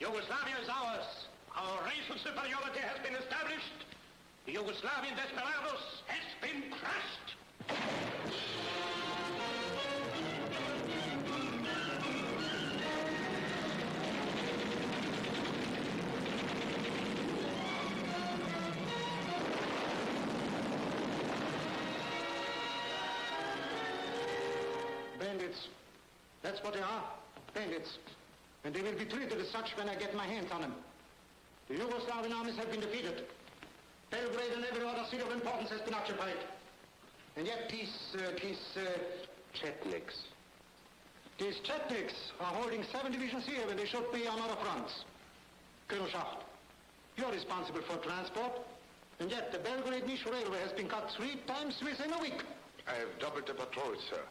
Yugoslavia is ours. Our racial superiority has been established. The Yugoslavian desperados has been crushed. Bandits. That's what they are. Bandits. And they will be treated as such when I get my hands on them. The Yugoslavian armies have been defeated. Belgrade and every other city of importance has been occupied. And yet these Chetniks. These Chetniks are holding 7 divisions here when they should be on other fronts. Colonel Schacht, you're responsible for transport. And yet the Belgrade-Niš railway has been cut 3 times within a week. I have doubled the patrols, sir.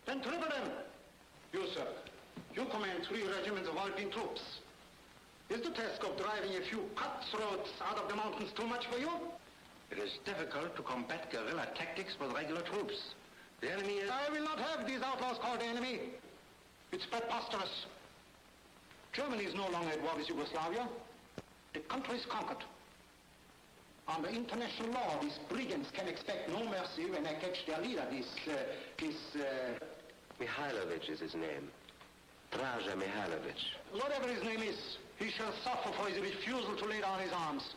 Then triple them. You, sir. You command 3 regiments of Alpine troops. Is the task of driving a few cutthroats out of the mountains too much for you? It is difficult to combat guerrilla tactics with regular troops. The enemy is... I will not have these outlaws called the enemy. It's preposterous. Germany is no longer at war with Yugoslavia. The country is conquered. Under international law, these brigands can expect no mercy when I catch their leader, Mihailovic is his name. Draza Mihailovic. Whatever his name is, he shall suffer for his refusal to lay down his arms.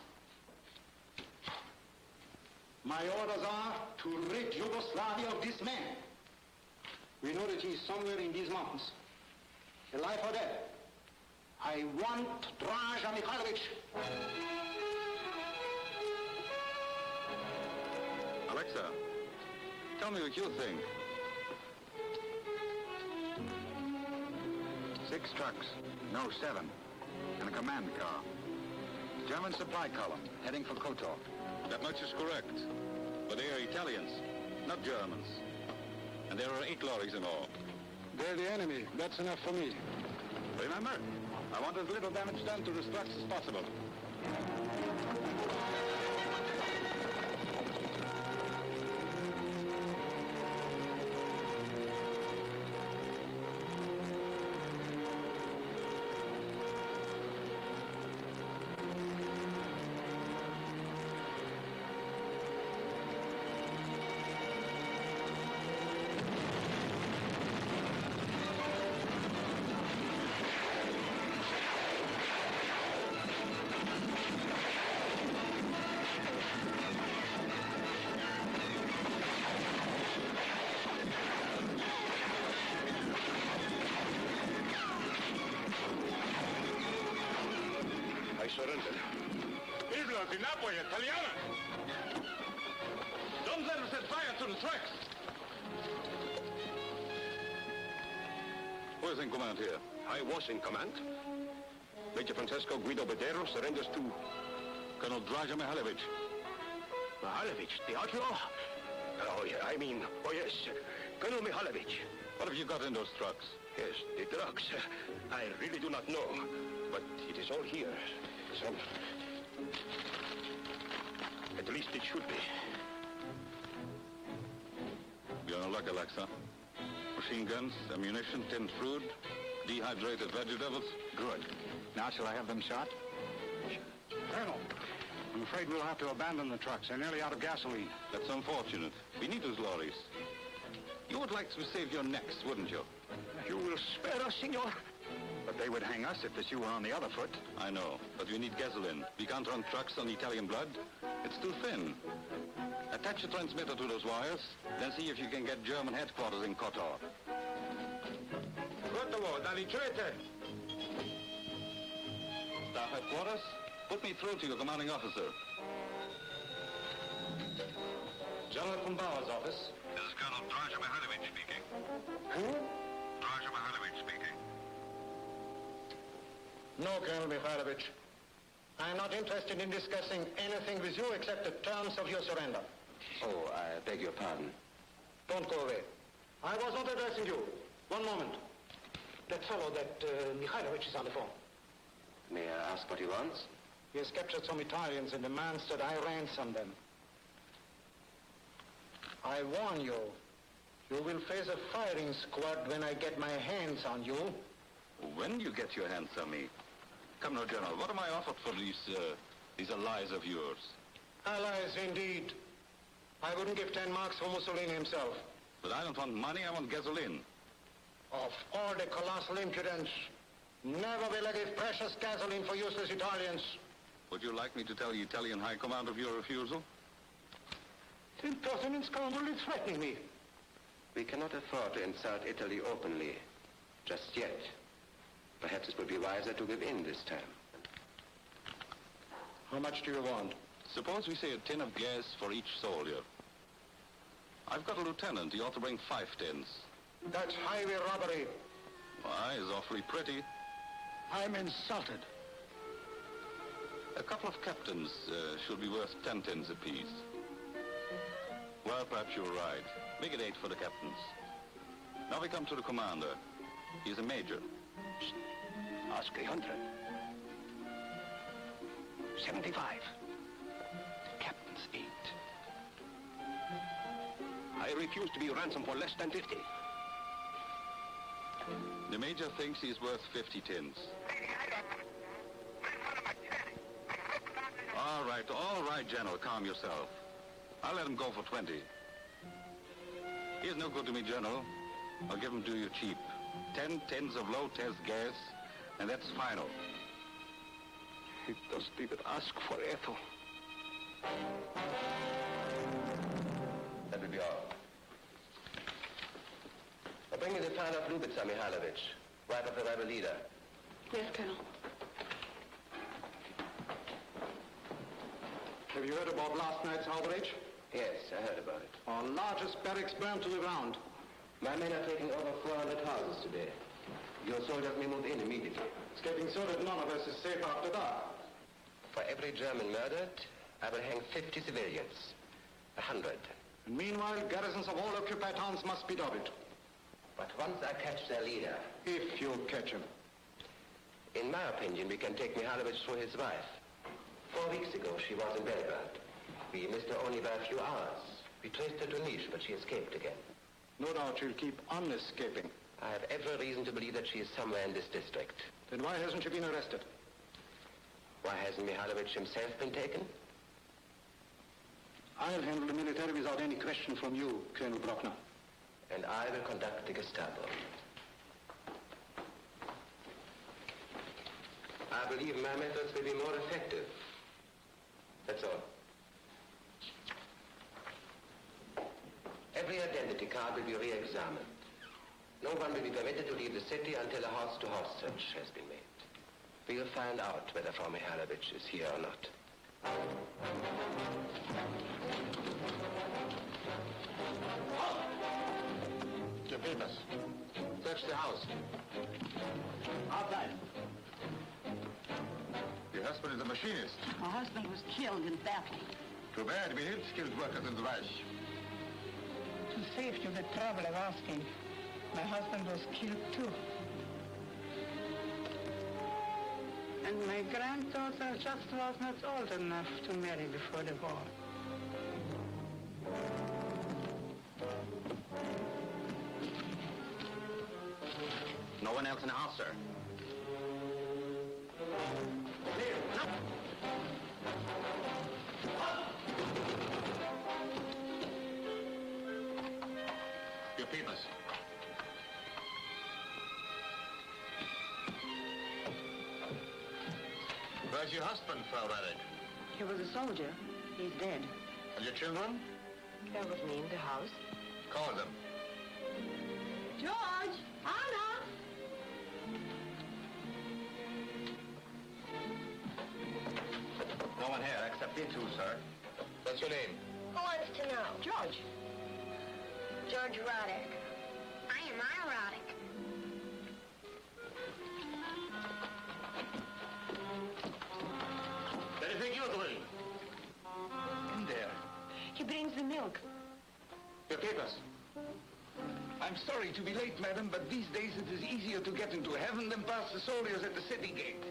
My orders are to rid Yugoslavia of this man. We know that he is somewhere in these mountains. Alive or dead. I want Draza Mihailovic. Alexa, tell me what you think. 6 trucks, no 7, and a command car. German supply column, heading for Kotor. That much is correct. But they are Italians, not Germans. And there are 8 lorries in all. They're the enemy. That's enough for me. Remember, I want as little damage done to the trucks as possible. Di Napoli, Italiana! Don't let them set fire to the trucks! Who is in command here? I was in command. Major Francesco Guido Bedero surrenders to... Colonel Draza Mihailovic. Mihailovic, the outlaw? Oh, yes. Colonel Mihailovic. What have you got in those trucks? Yes, the drugs. I really do not know. But it is all here. Some... At least it should be. You're in luck, Alexa. Machine guns, ammunition, tinned food, dehydrated vegetables. Good. Now shall I have them shot? Colonel, I'm afraid we'll have to abandon the trucks. They're nearly out of gasoline. That's unfortunate. We need those lorries. You would like to save your necks, wouldn't you? You will spare us, senor? But they would hang us if the shoe were on the other foot. I know, but we need gasoline. We can't run trucks on Italian blood. It's too thin. Attach a transmitter to those wires, then see if you can get German headquarters in Kotor. Gotovo, da li čujete? Staff headquarters, put me through to your commanding officer. General von Bauer's office. This is Colonel Draza Mihailovic speaking. Who? Draza Mihailovic speaking. No, Colonel Mihailovic. I am not interested in discussing anything with you except the terms of your surrender. Oh, I beg your pardon. Don't go away. I was not addressing you. One moment. That fellow, Mihailovic, is on the phone. May I ask what he wants? He has captured some Italians and demands that I ransom them. I warn you, you will face a firing squad when I get my hands on you. When you get your hands on me? Come now, General, what am I offered for these allies of yours? Allies, indeed. I wouldn't give 10 marks for Mussolini himself. But I don't want money, I want gasoline. Of all the colossal impudence, never will I give precious gasoline for useless Italians. Would you like me to tell the Italian High Command of your refusal? The impertinent scoundrel is threatening me. We cannot afford to insult Italy openly, just yet. Perhaps it would be wiser to give in this time. How much do you want? Suppose we say a tin of gas for each soldier. I've got a lieutenant. He ought to bring 5 tins. That's highway robbery. Why, he's awfully pretty. I'm insulted. A couple of captains should be worth 10 tins apiece. Well, perhaps you're right. Make it 8 for the captains. Now we come to the commander. He's a major. Ask 100. 75. Captain's 8. I refuse to be ransomed for less than 50. The major thinks he's worth 50 tins. All right, General, calm yourself. I'll let him go for 20. He's no good to me, General. I'll give him to you cheap. 10 tins of low-test gas, and that's final. He doesn't even ask for Ethel. That will be all. Now bring me the file of Lubitsa, Mihailovic, wife of the rebel leader. Yes, Colonel. Have you heard about last night's outrage? Yes, I heard about it. Our largest barracks burned to the ground. My men are taking over 400 houses today. Your soldiers may move in immediately. It's getting so that none of us is safe after dark. For every German murdered, I will hang 50 civilians. 100. And meanwhile, garrisons of all occupied towns must be doubled. But once I catch their leader... If you catch him. In my opinion, we can take Mihailovic through his wife. 4 weeks ago, she was in Belgrade. We missed her only by a few hours. We traced her to Niš, but she escaped again. No doubt she'll keep on escaping. I have every reason to believe that she is somewhere in this district. Then why hasn't she been arrested? Why hasn't Mihailovic himself been taken? I'll handle the military without any question from you, Colonel Brockner. And I will conduct the Gestapo. I believe my methods will be more effective. That's all. Every identity card will be re-examined. No one will be permitted to leave the city until a horse-to-horse search has been made. We will find out whether Frau Mihailovic is here or not. Your papers. Search the house. Outside. Your husband is a machinist. My husband was killed in battle. Too bad. We need skilled workers in the Reich. To save you the trouble of asking, my husband was killed too. And my granddaughter just was not old enough to marry before the war. No one else in the house, sir. Your papers. Where's your husband, Frau Radek? He was a soldier. He's dead. And your children? They're with me in the house. Call them. George! Anna! No one here except you two, sir. What's your name? Who wants to know? George! George Roddick. I am Ira Roddick. What do you think you're doing? In there. He brings the milk. Your papers. I'm sorry to be late, madam, but these days it is easier to get into heaven than past the soldiers at the city gate.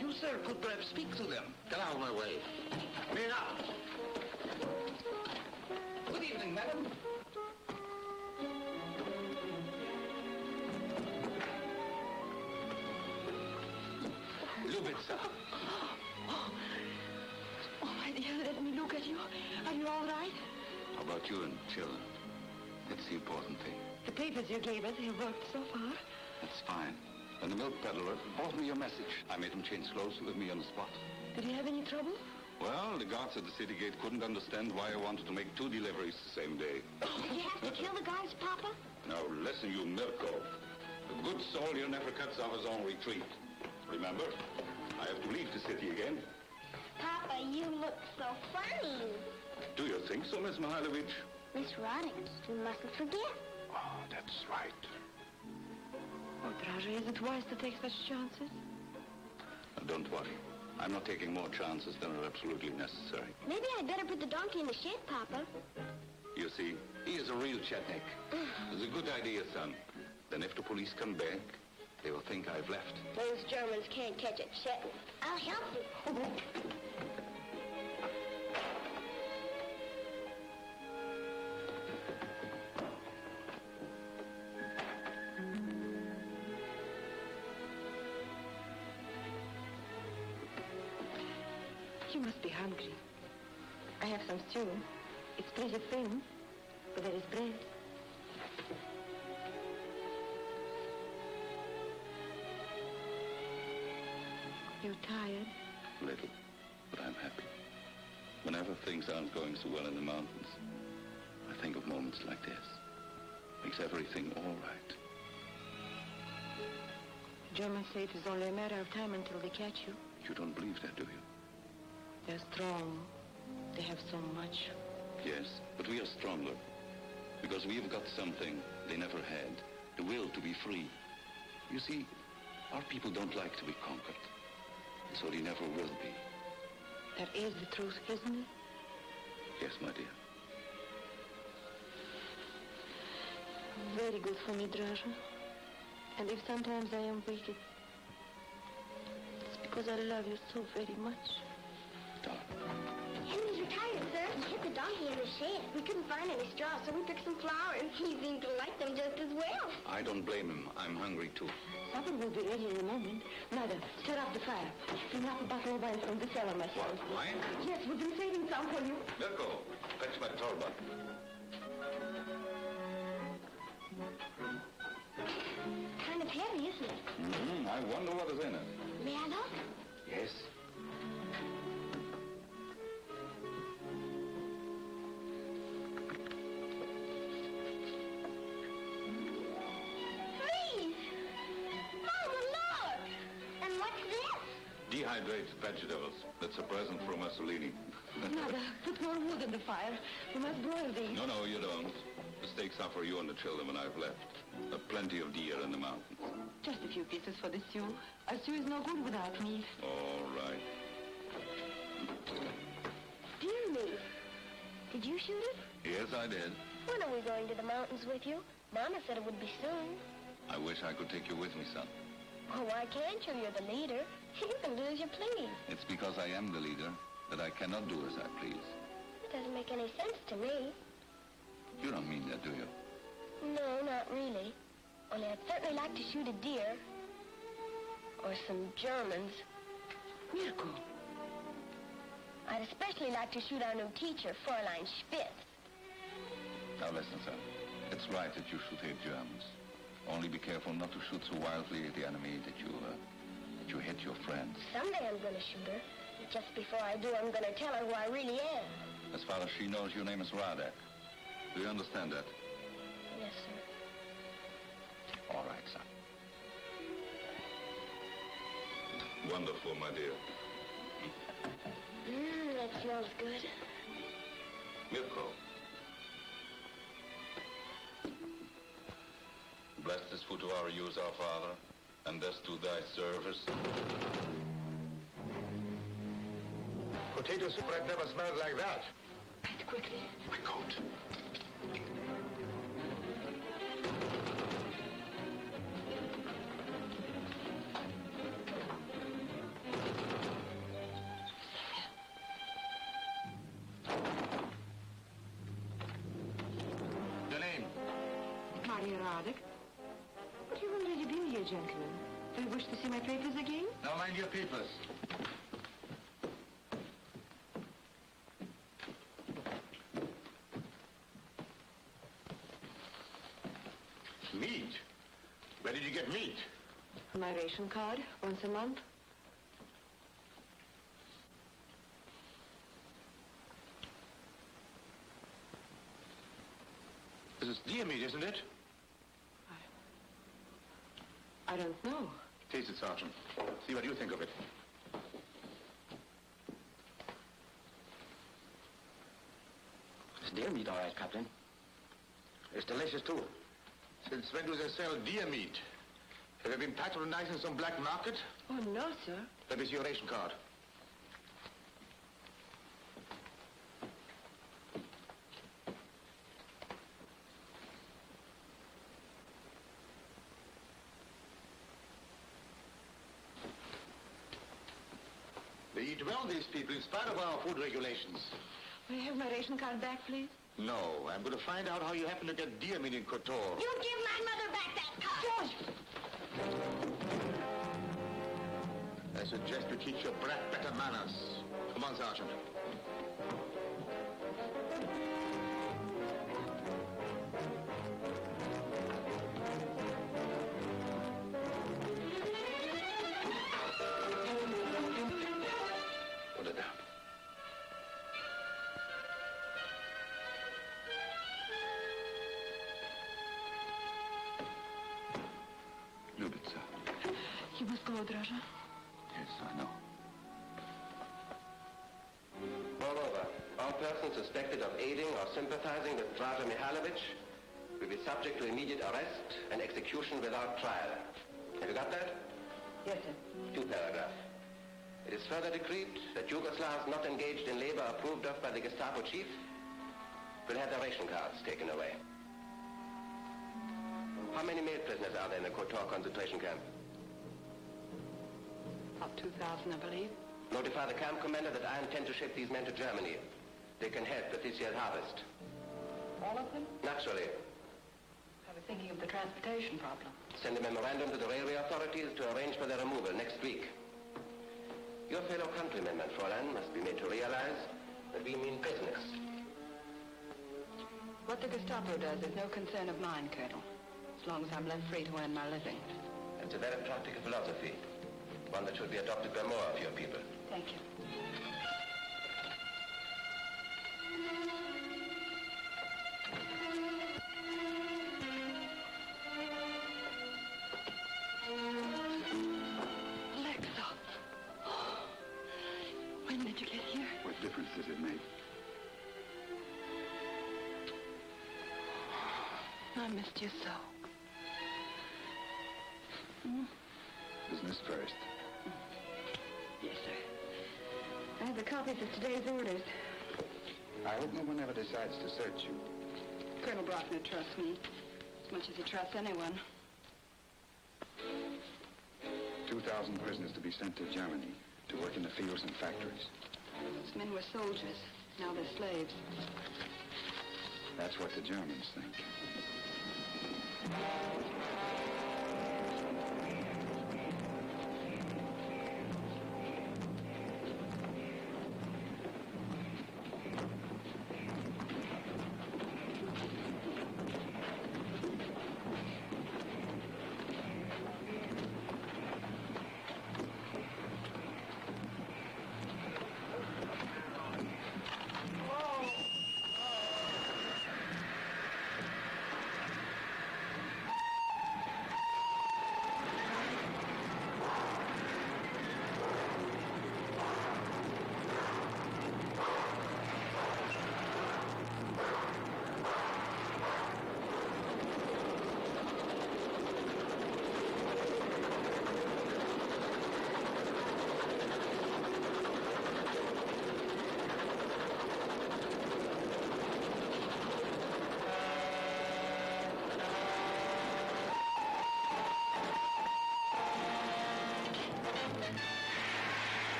You, sir, could perhaps speak to them. Get out of my way. Men up. Good evening, madam. yourself. Oh, my dear, let me look at you. Are you all right? How about you and children? That's the important thing. The papers you gave us have worked so far. That's fine. And the milk peddler brought me your message. I made him change clothes with me on the spot. Did you have any trouble? Well, the guards at the city gate couldn't understand why I wanted to make 2 deliveries the same day. Did you have to kill the guards, Papa? Now, listen, you Mirko. A good soldier never cuts off his own retreat. Remember, I have to leave the city again. Papa, you look so funny. Do you think so, Miss Mihailovic? Miss Roddick, you mustn't forget. Oh, that's right. Oh, Draza, is it wise to take such chances? Don't worry. I'm not taking more chances than are absolutely necessary. Maybe I'd better put the donkey in the shed, Papa. You see, he is a real Chetnik. It's a good idea, son. Then if the police come back, they will think I've left. Those Germans can't catch a Chetnik. I'll help you. You must be hungry. I have some stew. It's pretty thin, but there is bread. You're tired? Little, but I'm happy. Whenever things aren't going so well in the mountains, I think of moments like this. Makes everything all right. Germans say it is only a matter of time until they catch you. You don't believe that, do you? They're strong. They have so much. Yes, but we are stronger. Because we have got something they never had. The will to be free. You see, our people don't like to be conquered. So they never will be. That is the truth, isn't it? Yes, my dear. Very good for me, Draza. And if sometimes I am weak, it's because I love you so very much. Henry's retired, sir. He hid the donkey in the shed. We couldn't find any straw, so we picked some flowers. He seemed to like them just as well. I don't blame him. I'm hungry, too. Supper will be ready in a moment. Mother, stir up the fire. Bring up a bottle of wine from the cellar, myself. Wine? Yes, we've been saving some for you. Mirko, fetch my torba. Kind of heavy, isn't it? I wonder what is in it. May I look? Yes. Please! Mama, look! And what's this? Dehydrated vegetables. That's a present from Mussolini. Mother, put more wood in the fire. We must broil these. No, you don't. The steaks are for you and the children when I've left. Plenty of deer in the mountains. Just a few pieces for the stew. A stew is no good without meat. All right. Dear me. Did you shoot it? Yes, I did. When are we going to the mountains with you? Mama said it would be soon. I wish I could take you with me, son. Oh, why can't you? You're the leader. You can do as you please. It's because I am the leader that I cannot do as I please. It doesn't make any sense to me. You don't mean that, do you? No, not really. Only I'd certainly like to shoot a deer. Or some Germans. Mirko. I'd especially like to shoot our new teacher, Fräulein Spitz. Now listen, son. It's right that you should hate Germans. Only be careful not to shoot so wildly at the enemy that you hit your friends. Someday I'm going to shoot her. Just before I do, I'm going to tell her who I really am. As far as she knows, your name is Radek. Do you understand that? Yes, sir. All right, son. Wonderful, my dear. That smells good. Mirko. Bless this food to our use, our Father, and this to thy service. Potato soup I've never smelled like that. Eat quickly. My coat. Maria Radek. But you've already been here, gentlemen. Do you wish to see my papers again? Now mind your papers. Meat? Where did you get meat? On my ration card, once a month. This is deer meat, isn't it? I don't know. Taste it, Sergeant. See what you think of it. It's deer meat, all right, Captain. It's delicious, too. Since when do they sell deer meat? Have you been patronizing some black market? Oh, no, sir. Let me see your ration card. They eat well, these people, in spite of our food regulations. May I have my ration card back, please? No, I'm going to find out how you happen to get deer meat in Kotor. You give my mother back that card. I suggest you teach your brat better manners. Come on, Sergeant. Put it down. Lubitsa. You must go, Draza. Yes, I know. Moreover, all persons suspected of aiding or sympathizing with Draza Mihailovic will be subject to immediate arrest and execution without trial. Have you got that? Yes, sir. 2 paragraphs. It is further decreed that Yugoslavs not engaged in labor approved of by the Gestapo chief will have their ration cards taken away. How many male prisoners are there in the Kotor concentration camp? About 2,000, I believe. Notify the camp commander that I intend to ship these men to Germany. They can help with this year's harvest. All of them? Naturally. I was thinking of the transportation problem. Send a memorandum to the railway authorities to arrange for their removal next week. Your fellow countrymen, Fräulein, must be made to realize that we mean business. What the Gestapo does is no concern of mine, Colonel. As long as I'm left free to earn my living. It's a very practical philosophy. One that should be adopted by more of your people. Thank you. Alexa. When did you get here? What difference does it make? I missed you so. Business first. Yes, sir. I have the copies of today's orders. I hope no one ever decides to search you. Colonel Brockner trusts me as much as he trusts anyone. 2,000 prisoners to be sent to Germany to work in the fields and factories. Those men were soldiers. Now they're slaves. That's what the Germans think.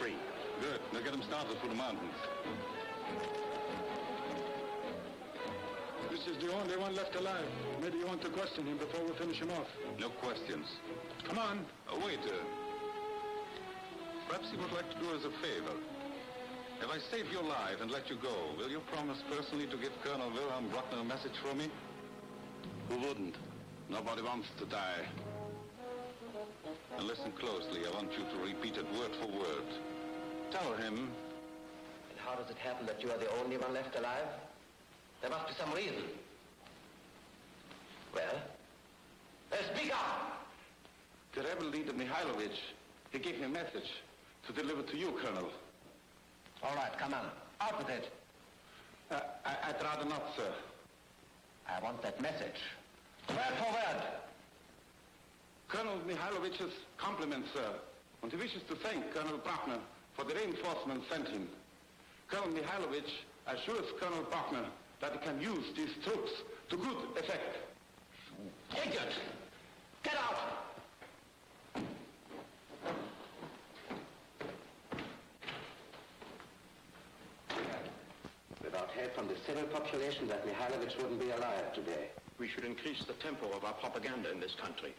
free. Good. Now get them started for the mountains. This is the only one left alive. Maybe you want to question him before we finish him off. No questions. Come on. Wait. Perhaps you would like to do us a favor. If I save your life and let you go, will you promise personally to give Colonel Wilhelm Bruckner a message for me? Who wouldn't? Nobody wants to die. And listen closely. I want you to repeat it word for word. Tell him... And how does it happen that you are the only one left alive? There must be some reason. Well? Speak up! The rebel leader Mihailovic, he gave me a message to deliver to you, Colonel. All right, come on. Out with it. I'd rather not, sir. I want that message. Word for word. Colonel Mihailovic's compliments, sir. And he wishes to thank Colonel Bruckner for the reinforcements sent him. Colonel Mihailovic assures Colonel Bruckner that he can use these troops to good effect. Idiot! Get out! Without help from the civil population, that Mihailovic wouldn't be alive today. We should increase the tempo of our propaganda in this country.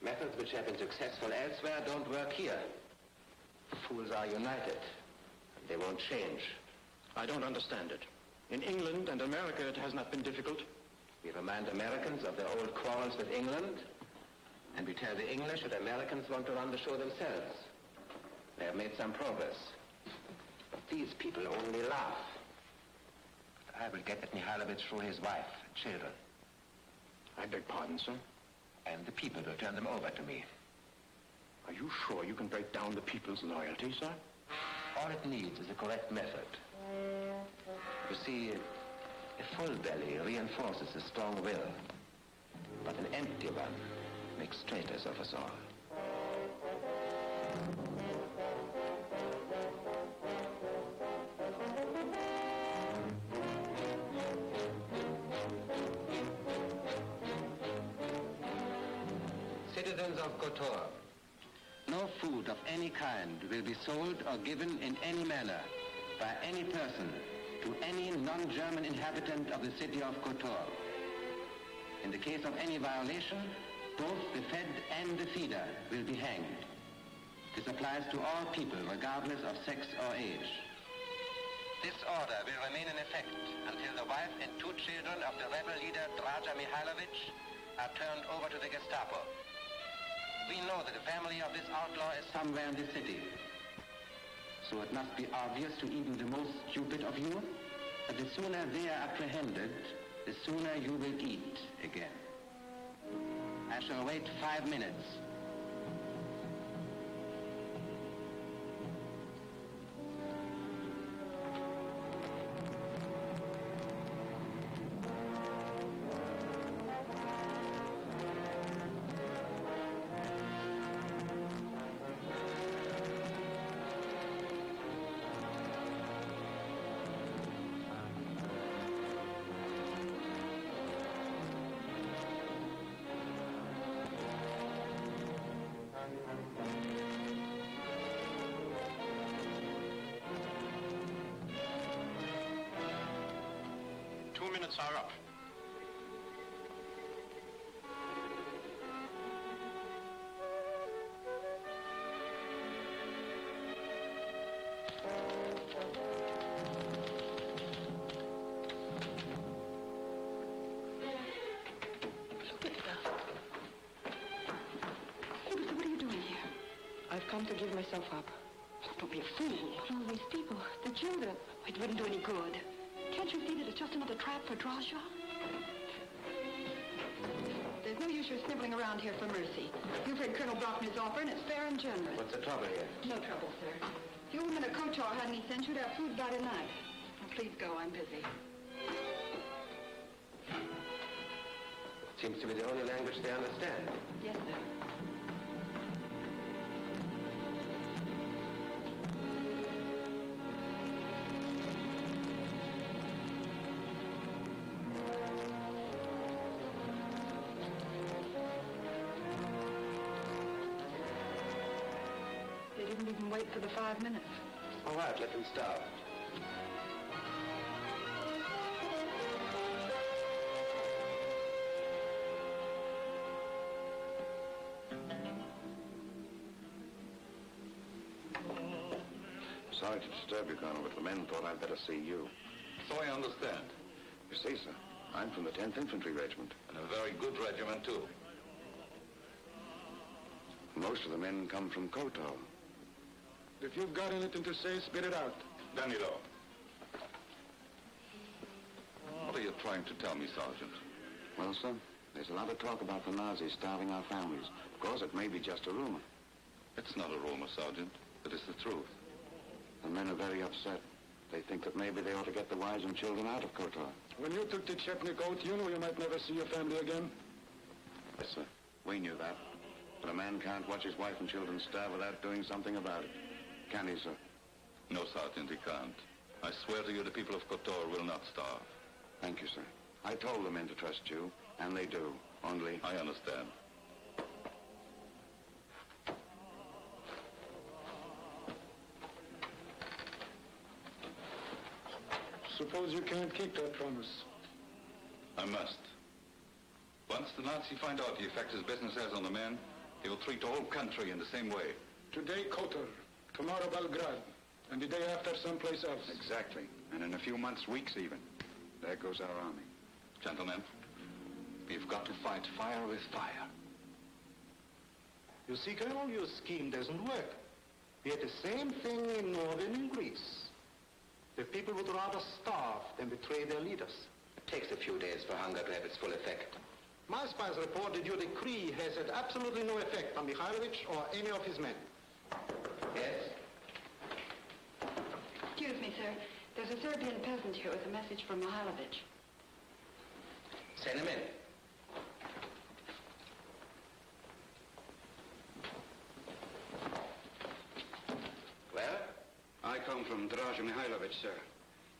Methods which have been successful elsewhere don't work here. Fools are united. They won't change. I don't understand it. In England and America, it has not been difficult. We remind Americans of their old quarrels with England, and we tell the English that Americans want to run the show themselves. They have made some progress. But these people only laugh. I will get at Mihailovic through his wife and children. I beg pardon, sir? And the people will turn them over to me. Are you sure you can break down the people's loyalty, sir? All it needs is a correct method. You see, a full belly reinforces a strong will, but an empty one makes traitors of us all. Citizens of Kotor, no food of any kind will be sold or given in any manner by any person to any non-German inhabitant of the city of Kotor. In the case of any violation, both the fed and the feeder will be hanged. This applies to all people, regardless of sex or age. This order will remain in effect until the wife and 2 children of the rebel leader Draza Mihailovic are turned over to the Gestapo. We know that the family of this outlaw is somewhere in the city. So it must be obvious to even the most stupid of you that the sooner they are apprehended, the sooner you will eat again. I shall wait 5 minutes. Are up. Look at that. What are you doing here? I've come to give myself up. Don't be a fool. All these people, the children. It wouldn't do any good. Can't you see that it's just another trap for Draza? There's no use your sniveling around here for mercy. You've heard Colonel Bruckner's offer, and it's fair and generous. What's the trouble here? No trouble, sir. If you women at Kotor had any sense, you'd have food by tonight. Now, please go. I'm busy. Seems to be the only language they understand. Yes, sir. They didn't even wait for the 5 minutes. All right, let them starve. Sorry to disturb you, Colonel, but the men thought I'd better see you. So I understand. You see, sir, I'm from the 10th Infantry Regiment. And a very good regiment, too. Most of the men come from Kotor. If you've got anything to say, spit it out. Danilo. What are you trying to tell me, Sergeant? Well, sir, there's a lot of talk about the Nazis starving our families. Of course, it may be just a rumor. It's not a rumor, Sergeant. It is the truth. The men are very upset. They think that maybe they ought to get the wives and children out of Kotor. When you took the Chetnik oath, you knew you might never see your family again. Yes, sir. We knew that. But a man can't watch his wife and children starve without doing something about it. Can he, sir? No, Sergeant, he can't. I swear to you the people of Kotor will not starve. Thank you, sir. I told the men to trust you, and they do. Only... I understand. Suppose you can't keep that promise. I must. Once the Nazi find out the effect his business has on the men, he will treat the whole country in the same way. Today, Kotor. Tomorrow, Belgrade. And the day after, someplace else. Exactly. And in a few months, weeks even. There goes our army. Gentlemen, we've got to fight fire with fire. You see, Colonel, your scheme doesn't work. We had the same thing in northern Greece. The people would rather starve than betray their leaders. It takes a few days for hunger to have its full effect. My spies report that your decree has had absolutely no effect on Mihailovic or any of his men. Yes? Excuse me, sir. There's a Serbian peasant here with a message from Mihailovic. Send him in. Well? I come from Draza Mihailovic, sir.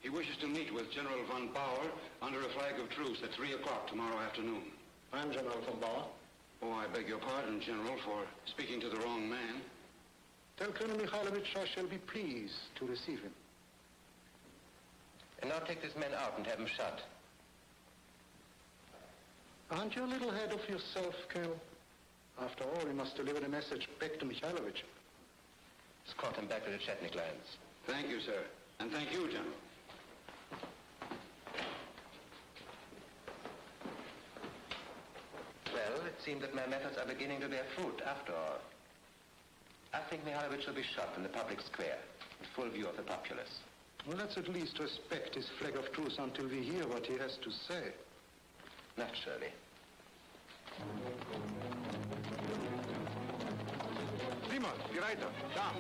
He wishes to meet with General von Bauer under a flag of truce at 3 o'clock tomorrow afternoon. I'm General von Bauer. Oh, I beg your pardon, General, for speaking to the wrong man. Tell Colonel Mihailovic I shall be pleased to receive him. And now take this man out and have him shot. Aren't you a little ahead of yourself, Colonel? After all, you must deliver the message back to Mihailovic. Escort him back to the Chetnik lines. Thank you, sir. And thank you, General. Well, it seems that my methods are beginning to bear fruit, after all. I think Mihailovic shall be shot in the public square, in full view of the populace. Well, let's at least respect his flag of truce until we hear what he has to say. Naturally. Simon, die Reiter, down.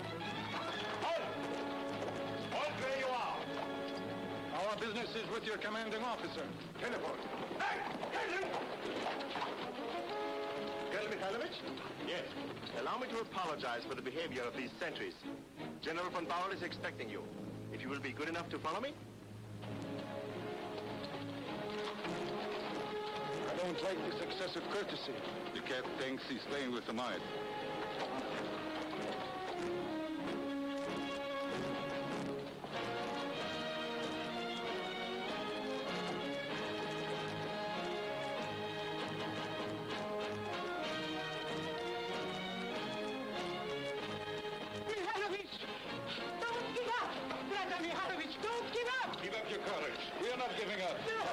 Halt! Halt where you are! Our business is with your commanding officer. Telephone. Hey! Attention! Colonel Mihailovic? Yes. Allow me to apologize for the behavior of these sentries. General von Bauer is expecting you. If you will be good enough to follow me? I don't like this excessive courtesy. The cat thinks he's playing with the might. Mihailovic! Don't give up! Brother Mihailovic, don't give up! Keep up your courage. We are not giving up. No!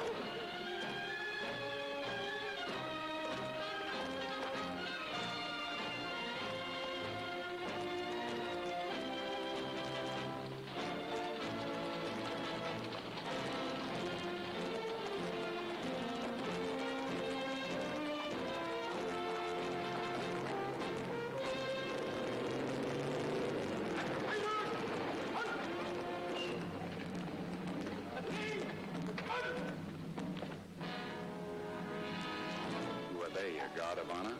Who are they, your guard of honor?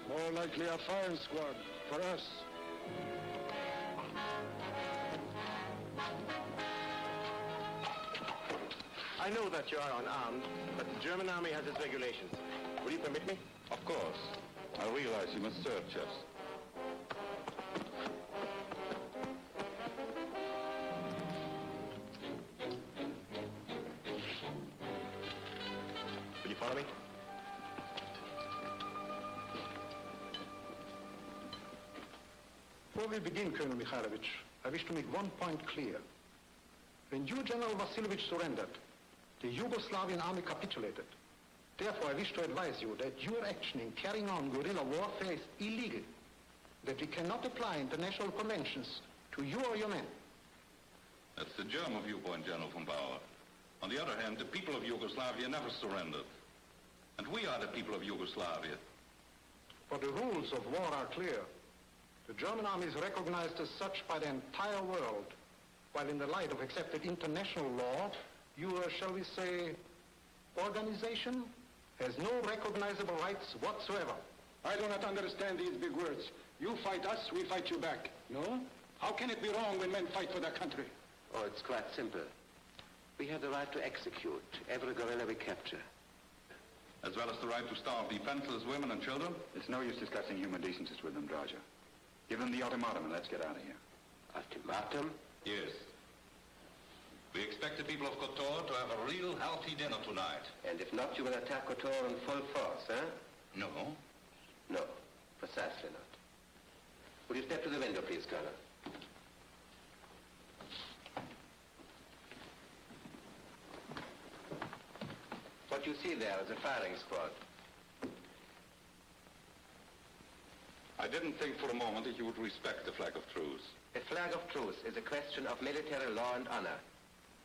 More likely a firing squad for us. I know that you are unarmed, but the German army has its regulations. Will you permit me? Of course. I realize you must search us. Follow me. Before we begin, Colonel Mihailovic, I wish to make one point clear. When you, General Vasilievich, surrendered, the Yugoslavian army capitulated. Therefore, I wish to advise you that your action in carrying on guerrilla warfare is illegal, that we cannot apply international conventions to you or your men. That's the German viewpoint, General von Bauer. On the other hand, the people of Yugoslavia never surrendered. And we are the people of Yugoslavia. But the rules of war are clear. The German army is recognized as such by the entire world, while in the light of accepted international law, your, shall we say, organization has no recognizable rights whatsoever. I do not understand these big words. You fight us, we fight you back. No? How can it be wrong when men fight for their country? Oh, it's quite simple. We have the right to execute every guerrilla we capture. As well as the right to starve defenseless women and children? It's no use discussing human decencies with them, Draza. Give them the ultimatum and let's get out of here. Ultimatum? Yes. We expect the people of Kotor to have a real healthy dinner tonight. And if not, you will attack Kotor in full force, eh? No. No, precisely not. Will you step to the window, please, Colonel? What you see there is a firing squad. I didn't think for a moment that you would respect the flag of truce. A flag of truce is a question of military law and honor.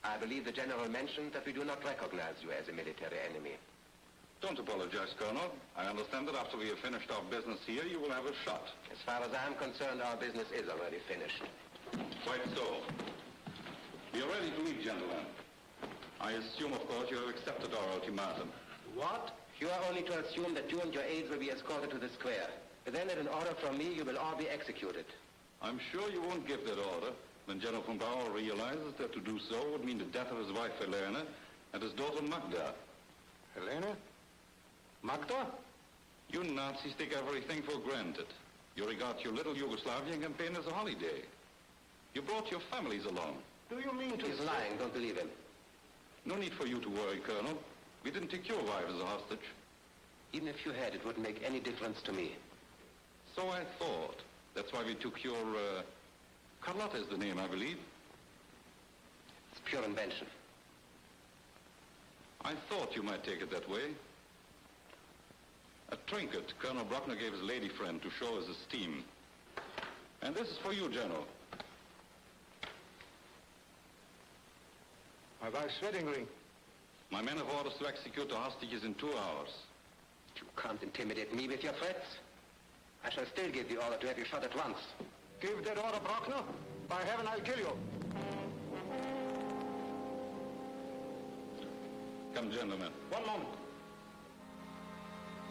I believe the General mentioned that we do not recognize you as a military enemy. Don't apologize, Colonel. I understand that after we have finished our business here, you will have a shot. As far as I'm concerned, our business is already finished. Quite so. We are ready to leave, gentlemen. I assume, of course, you have accepted our ultimatum. What? You are only to assume that you and your aides will be escorted to the square. Then, at an order from me, you will all be executed. I'm sure you won't give that order when General von Bauer realizes that to do so would mean the death of his wife, Helena, and his daughter, Magda. Helena? Magda? You Nazis take everything for granted. You regard your little Yugoslavian campaign as a holiday. You brought your families along. Do you mean to He's lying. Don't believe him. No need for you to worry, Colonel. We didn't take your wife as a hostage. Even if you had, it wouldn't make any difference to me. So I thought. That's why we took your, Carlotta is the name, I believe. It's pure invention. I thought you might take it that way. A trinket Colonel Bruckner gave his lady friend to show his esteem. And this is for you, General. My wife's wedding ring. My men have orders to execute the hostages in 2 hours. You can't intimidate me with your threats. I shall still give the order to have you shot at once. Give that order, Bruckner. By heaven, I'll kill you. Come, gentlemen. One moment.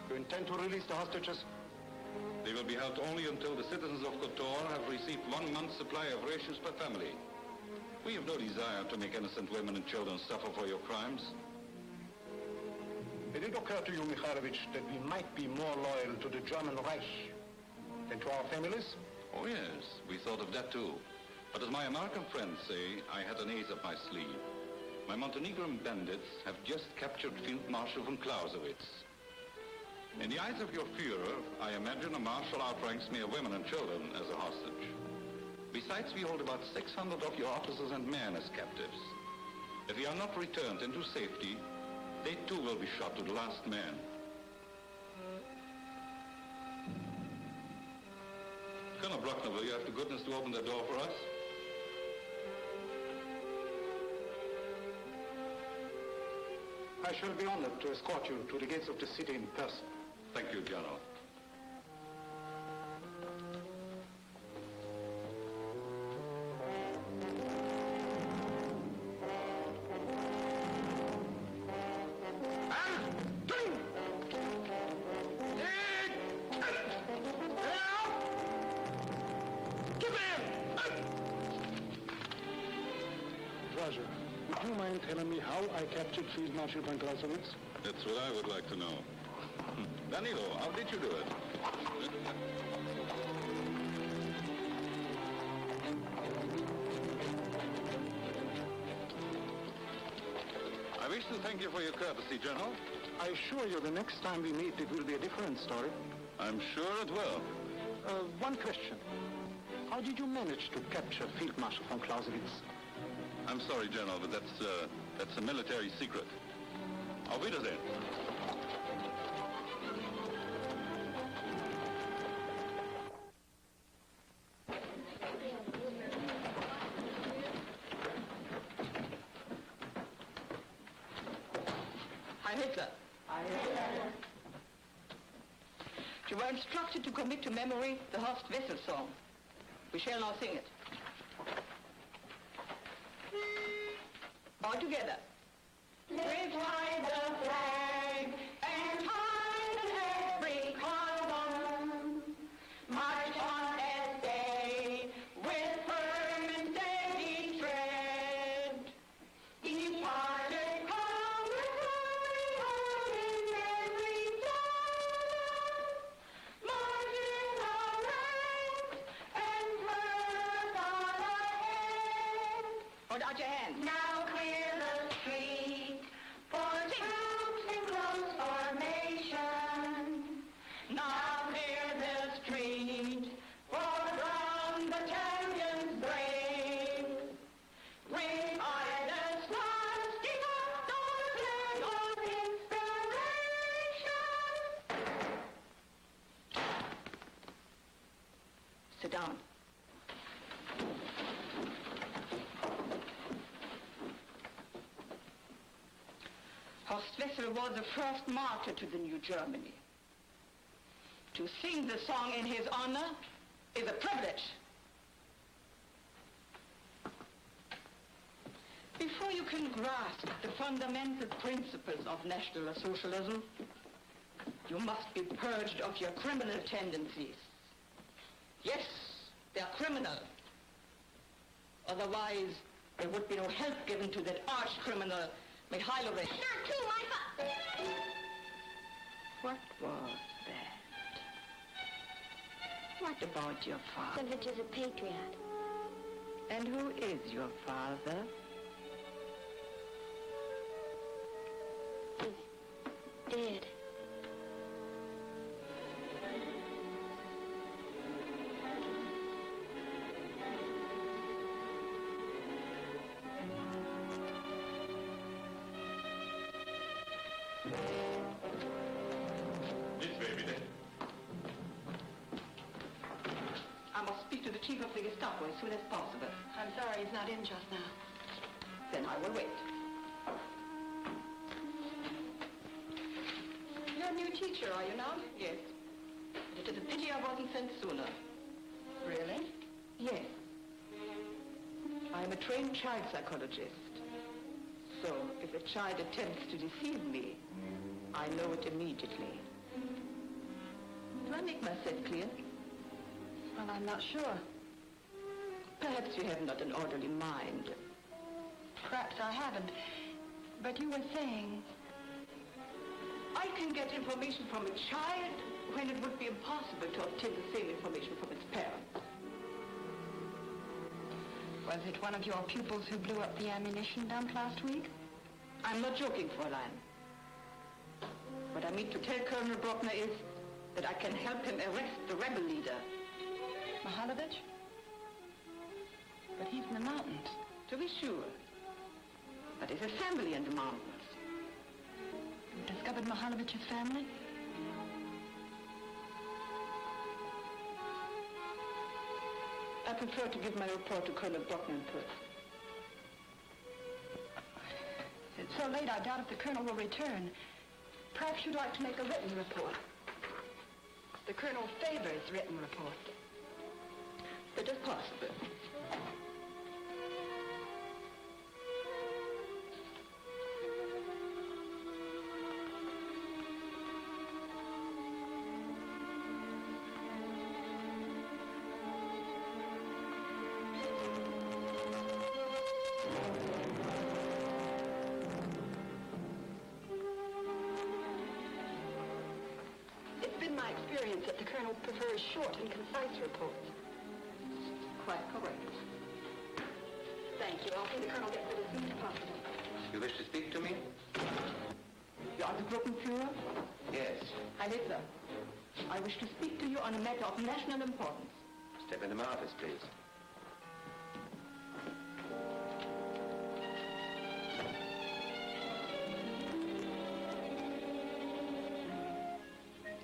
You intend to release the hostages? They will be held only until the citizens of Kotor have received 1 month's supply of rations per family. We have no desire to make innocent women and children suffer for your crimes. Did it occur to you, Mihailovic, that we might be more loyal to the German Reich than to our families? Oh, yes. We thought of that, too. But as my American friends say, I had an ace up my sleeve. My Montenegrin bandits have just captured Field Marshal von Clausewitz. In the eyes of your Führer, I imagine a marshal outranks mere women and children as a hostage. Besides, we hold about 600 of your officers and men as captives. If we are not returned into safety, they too will be shot to the last man. Colonel Bruckner, will you have the goodness to open the door for us? I shall be honored to escort you to the gates of the city in person. Thank you, General. Draza, would you mind telling me how I captured Field Marshal von Clausewitz? That's what I would like to know. Danilo, how did you do it? I wish to thank you for your courtesy, General. I assure you the next time we meet it will be a different story. I'm sure it will. One question. How did you manage to capture Field Marshal von Clausewitz? I'm sorry, General, but that's a military secret. Auf Wiedersehen. Heil Hitler. You were instructed to commit to memory the Horst Wessel song. We shall now sing it. All together. Lift high the flag and hide every column. March on as day with firm and steady tread. Each parted Congress in every step. Marching our ranks and press on ahead. Hold out your hands. Now clear the street for troops in close formation. Now clear the street for from the champions brave. With either swastika or flag of inspiration. Sit down. Horst Wessel was the first martyr to the new Germany. To sing the song in his honor is a privilege. Before you can grasp the fundamental principles of National Socialism, you must be purged of your criminal tendencies. Yes, they are criminal. Otherwise, there would be no help given to that arch-criminal, Mihailovic. Not too, my father. What was that? What about your father? Savage is a patriot. And who is your father? He's dead. This way, bitte. I must speak to the chief of the Gestapo as soon as possible. I'm sorry he's not in just now. Then I will wait. You're a new teacher, are you not? Yes. It is a pity I wasn't sent sooner. Really? Yes. I am a trained child psychologist. So, if a child attempts to deceive me, I know it immediately. Do I make myself clear? Well, I'm not sure. Perhaps you have not an orderly mind. Perhaps I haven't. But you were saying... I can get information from a child when it would be impossible to obtain the same information from its parents. Was it one of your pupils who blew up the ammunition dump last week? I'm not joking, Fräulein. What I mean to tell Colonel Bruckner is that I can help him arrest the rebel leader. Mihailovic? But he's in the mountains. To be sure. But his family in the mountains. You discovered Mihailovic's family? I prefer to give my report to Colonel Bruckner first. It's so late, I doubt if the colonel will return. Perhaps you'd like to make a written report. The colonel favors written reports. It is possible. That the colonel prefers short and concise reports. Quite correct. Thank you. I'll see the colonel gets it as soon as possible. You wish to speak to me? You are the Gruppenführer? Yes. Herr Littler, I wish to speak to you on a matter of national importance. Step into my office, please.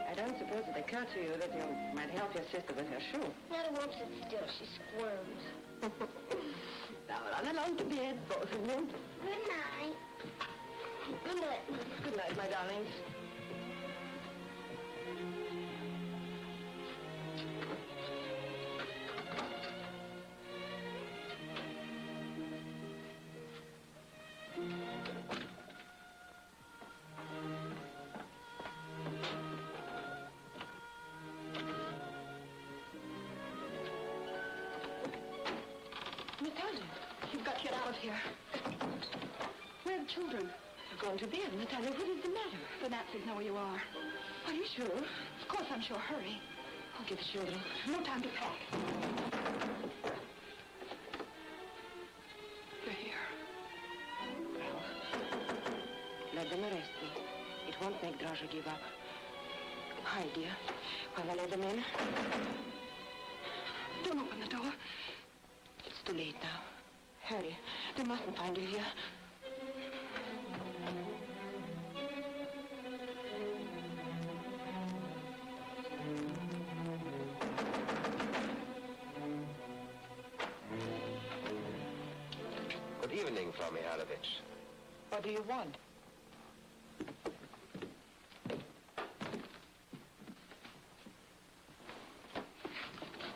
I don't suppose it occurred to you that you might help your sister with her shoe. Nana won't sit still. She squirms. Now, run along to bed, both of you. Good night. Good night. Good night, my darlings. Natalia, you've got to get out of here. Where are the children? They're going to bed. Natalia, what is the matter? The Nazis know where you are. Are you sure? Of course I'm sure. Hurry. I'll get the children. No time to pack. They're here. Let them arrest me. It won't make Draza give up. Hi, dear. While I let them in. Don't open the door. It's too late now. Hurry. They mustn't find you here. Good evening, Frau Mihailovic. What do you want?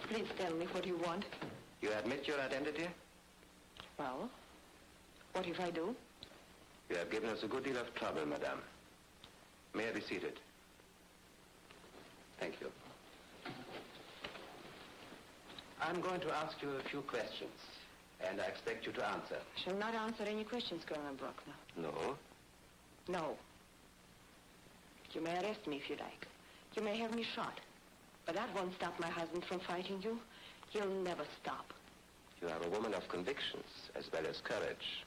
Please tell me what you want. You admit your identity? Well, what if I do? You have given us a good deal of trouble, madame. May I be seated? Thank you. I'm going to ask you a few questions, and I expect you to answer. I shall not answer any questions, Colonel Bruckner. No? No. You may arrest me if you like. You may have me shot. But that won't stop my husband from fighting you. He'll never stop. You are a woman of convictions as well as courage.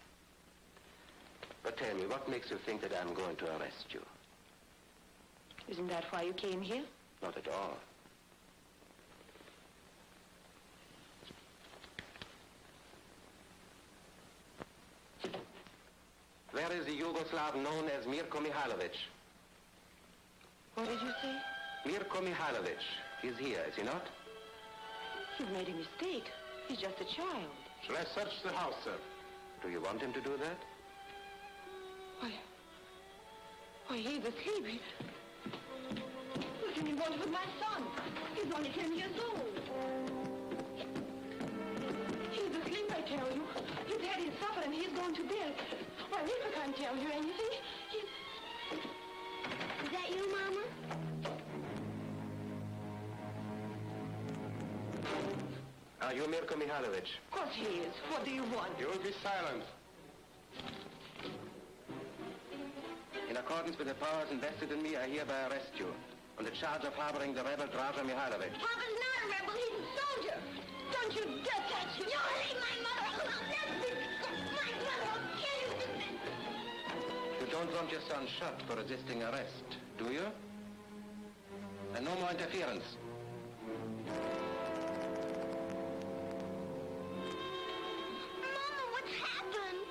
But tell me, what makes you think that I'm going to arrest you? Isn't that why you came here? Not at all. Where is the Yugoslav known as Mirko Mihailovic? What did you say? Mirko Mihailovic. He's here, is he not? You've made a mistake. He's just a child. Shall I search the house, sir? Do you want him to do that? Why, he's asleep. What can you want with my son? He's only 10 years old. He's asleep, I tell you. He's had his supper and he's going to bed. Well, if I can't tell you anything, Is that you, Mama? Are you Mirko Mihailovic? Of course he is. What do you want? You will be silent. In accordance with the powers invested in me, I hereby arrest you on the charge of harboring the rebel Draza Mihailovic. Papa's not a rebel. He's a soldier. Don't you dare touch him. You leave my mother alone. My mother will kill you. You don't want your son shot for resisting arrest, do you? And no more interference. Mama, what's happened?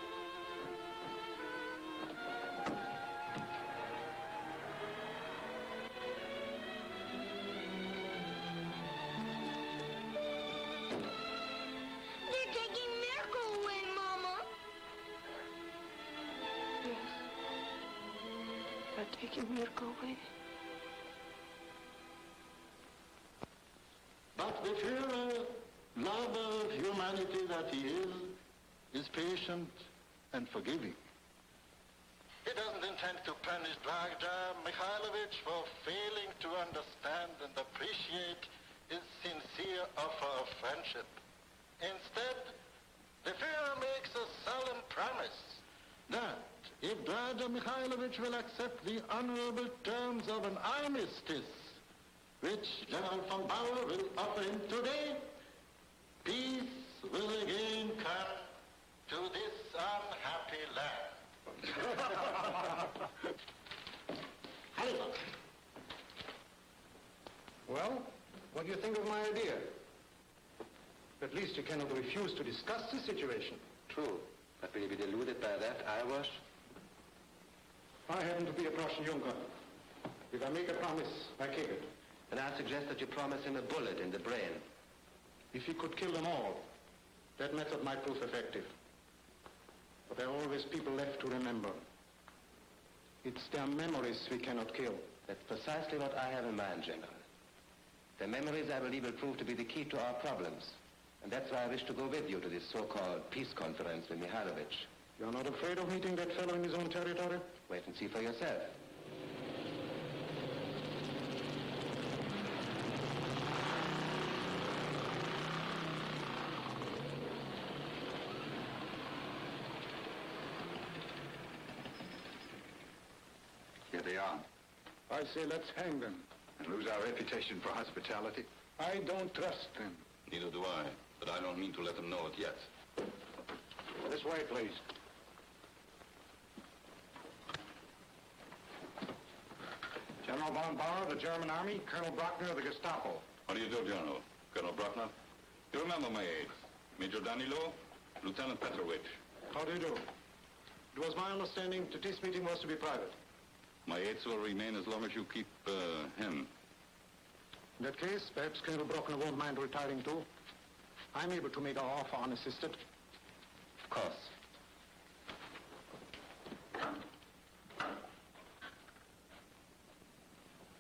They're taking Mirko away, Mama. Yes. They're taking Mirko away. But the Führer, lover of humanity that he is patient and forgiving. He doesn't intend to punish Draza Mihailovic for failing to understand and appreciate his sincere offer of friendship. Instead, the Führer makes a solemn promise that if Draza Mihailovic will accept the honorable terms of an armistice, which General von Bauer will offer him today, peace will again come to this unhappy land. Halifax. Well, what do you think of my idea? At least you cannot refuse to discuss the situation. True. But will you be deluded by that, eyewash? I happen to be a Prussian Junker. If I make a promise, I keep it. Then I suggest that you promise him a bullet in the brain. If he could kill them all, that method might prove effective. But there are always people left to remember. It's their memories we cannot kill. That's precisely what I have in mind, General. Their memories, I believe, will prove to be the key to our problems. And that's why I wish to go with you to this so-called peace conference with Mihailovic. You're not afraid of meeting that fellow in his own territory? Wait and see for yourself. Here they are. I say let's hang them. And lose our reputation for hospitality? I don't trust them. Neither do I, but I don't mean to let them know it yet. This way, please. General von Bauer of the German Army, Colonel Brockner of the Gestapo. How do you do, General? Colonel Brockner? You remember my aides? Major Danilo, Lieutenant Petrovic. How do you do? It was my understanding that this meeting was to be private. My aides will remain as long as you keep him. In that case, perhaps Colonel Brockner won't mind retiring too. I'm able to make our offer unassisted. Of course.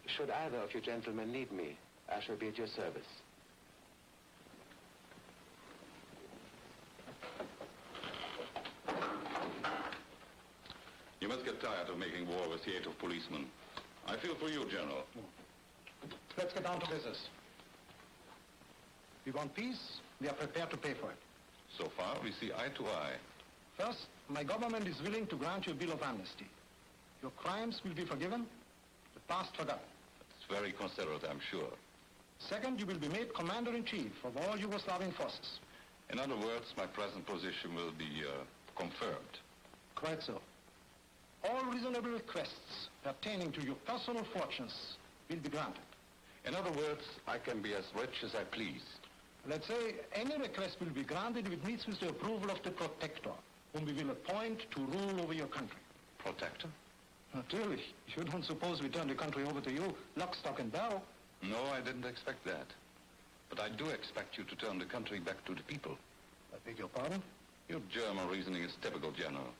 Should either of you gentlemen need me, I shall be at your service. You must get tired of making war with the aid of policemen. I feel for you, General. Let's get down to business. We want peace. We are prepared to pay for it. So far, we see eye to eye. First, my government is willing to grant you a bill of amnesty. Your crimes will be forgiven, the past forgotten. It's very considerate, I'm sure. Second, you will be made commander-in-chief of all Yugoslavian forces. In other words, my present position will be confirmed. Quite so. All reasonable requests pertaining to your personal fortunes will be granted. In other words, I can be as rich as I please. Let's say any request will be granted if it meets with the approval of the protector, whom we will appoint to rule over your country. Protector? Naturally. You don't suppose we turn the country over to you, lock, stock, and barrel? No, I didn't expect that. But I do expect you to turn the country back to the people. I beg your pardon? Your German reasoning is typical, General.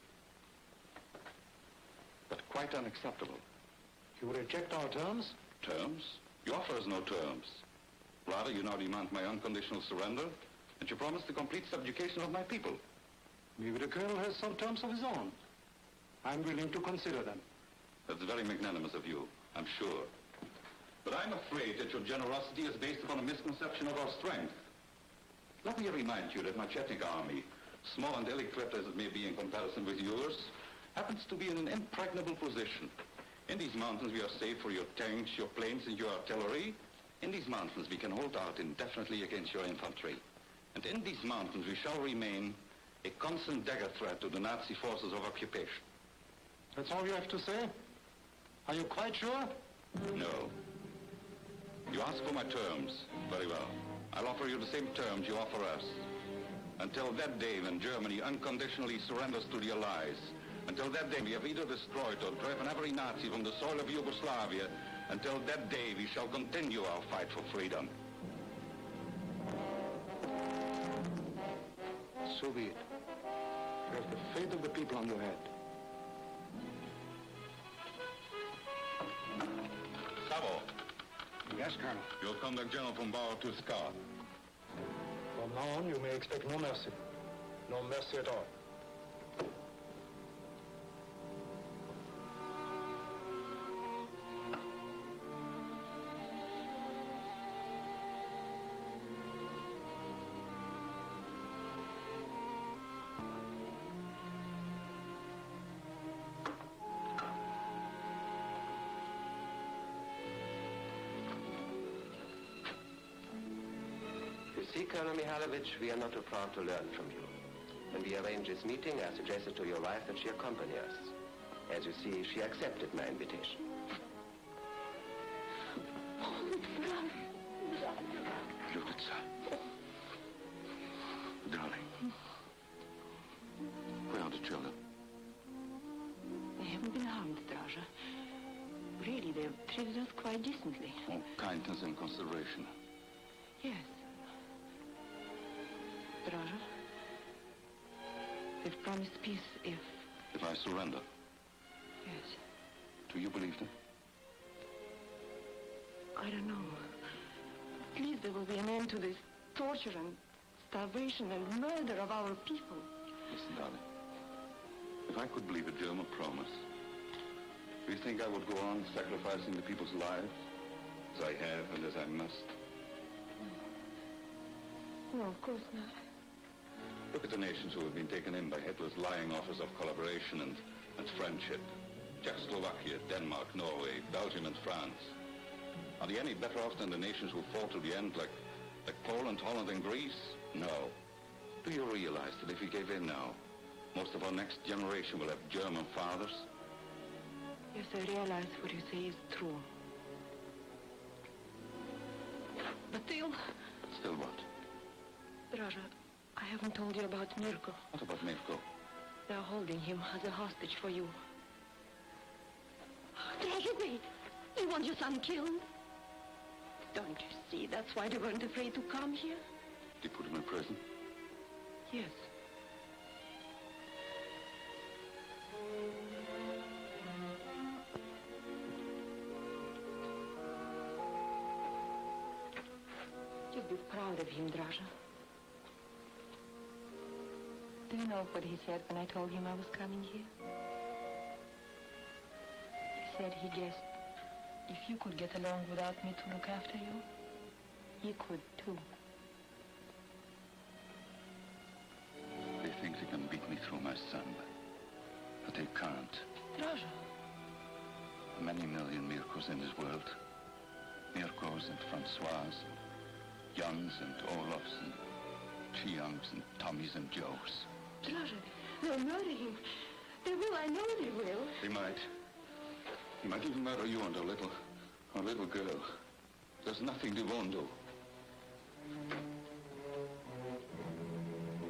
But quite unacceptable. You reject our terms? Terms? You offer us no terms. Rather, you now demand my unconditional surrender, and you promise the complete subjugation of my people. Maybe the colonel has some terms of his own. I'm willing to consider them. That's very magnanimous of you, I'm sure. But I'm afraid that your generosity is based upon a misconception of our strength. Let me remind you that my Chetnik army, small and ill-equipped as it may be in comparison with yours, happens to be in an impregnable position. In these mountains we are safe for your tanks, your planes, and your artillery. In these mountains we can hold out indefinitely against your infantry. And in these mountains we shall remain a constant dagger threat to the Nazi forces of occupation. That's all you have to say? Are you quite sure? No. You ask for my terms. Very well. I'll offer you the same terms you offer us. Until that day when Germany unconditionally surrenders to the Allies, until that day we have either destroyed or driven every Nazi from the soil of Yugoslavia, until that day we shall continue our fight for freedom. So be it. You have the fate of the people on your head. Savo. Yes, Colonel. You'll conduct General von Bauer to his car. From now on, you may expect no mercy. No mercy at all. You see, Colonel Mihailovic, we are not too proud to learn from you. When we arranged this meeting, I suggested to your wife that she accompany us. As you see, she accepted my invitation. Wurtzel. Darling. Where are the children? They haven't been harmed, Draza. Really, they've treated us quite decently. Oh, kindness and consideration. Yes. Draza, they've promised peace if... If I surrender? Yes. Do you believe them? I don't know. At least there will be an end to this torture and starvation and murder of our people. Listen, darling. If I could believe a German promise, do you think I would go on sacrificing the people's lives, as I have and as I must? No, of course not. Look at the nations who have been taken in by Hitler's lying offers of collaboration and friendship. Czechoslovakia, Denmark, Norway, Belgium, and France. Are they any better off than the nations who fought to the end, like Poland, Holland, and Greece? No. Do you realize that if we gave in now, most of our next generation will have German fathers? Yes, I realize what you say is true. But still... Still what? Draza, I haven't told you about Mirko. What about Mirko? They're holding him as a hostage for you. Draza, wait. You want your son killed? Don't you see? That's why they weren't afraid to come here. They put him in prison? Yes. You'd be proud of him, Draza. Do you know what he said when I told him I was coming here? He said he guessed if you could get along without me to look after you, he could too. They think they can beat me through my son, but they can't. Draza. Many million Mirkos in this world. Mirkos and Francois, Jans and Olafs and Chiangs and Tommies and Joes. Draza, they'll murder him. They will, I know they will. They might. They might even murder you and our little girl. There's nothing they won't do.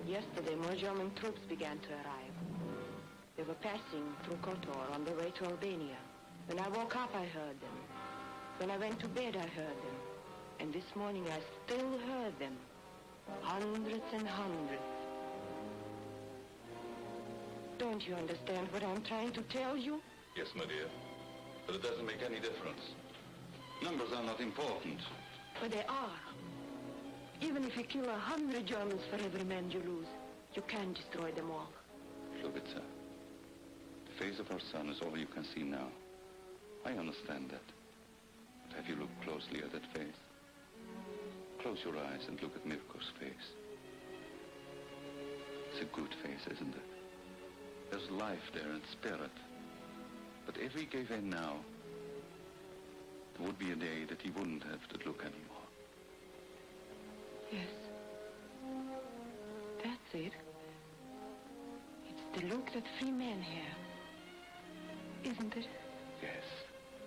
Yesterday, more German troops began to arrive. They were passing through Kotor on their way to Albania. When I woke up, I heard them. When I went to bed, I heard them. And this morning, I still heard them. Hundreds and hundreds. Don't you understand what I'm trying to tell you? Yes, my dear. But it doesn't make any difference. Numbers are not important. But they are. Even if you kill 100 Germans for every man you lose, you can destroy them all. Lubitsa, the face of our son is all you can see now. I understand that. But have you looked closely at that face? Close your eyes and look at Mirko's face. It's a good face, isn't it? There's life there and spirit. But if he gave in now, there would be a day that he wouldn't have to look anymore. Yes. That's it. It's the look that free men have. Isn't it? Yes,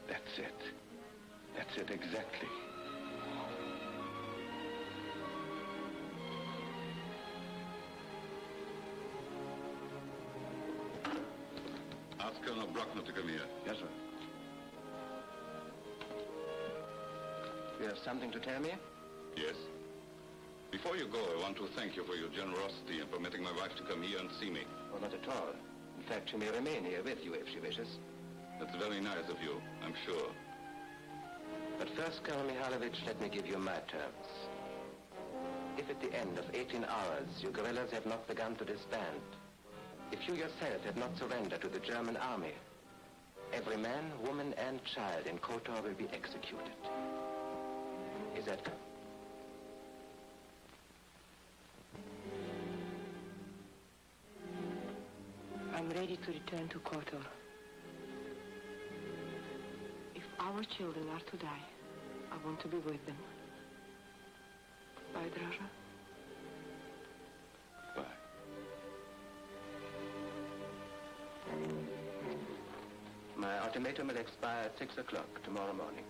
that's it. That's it exactly. Ask Colonel Bruckner to come here. Yes, sir. You have something to tell me? Yes. Before you go, I want to thank you for your generosity in permitting my wife to come here and see me. Oh, not at all. In fact, she may remain here with you if she wishes. That's very nice of you, I'm sure. But first, Colonel Mihailovic, let me give you my terms. If at the end of 18 hours your guerrillas have not begun to disband, if you yourself have not surrendered to the German army, every man, woman, and child in Kotor will be executed. Is that... I'm ready to return to Kotor. If our children are to die, I want to be with them. Goodbye, Draza. Bye. ultimatum will expire at 6 o'clock tomorrow morning.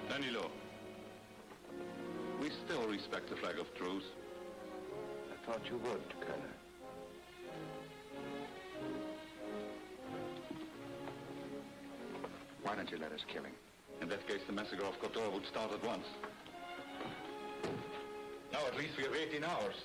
Danilo, we still respect the flag of truce. I thought you would, Colonel. Why don't you let us kill him? In that case, the massacre of Kotor would start at once. Now at least we have 18 hours.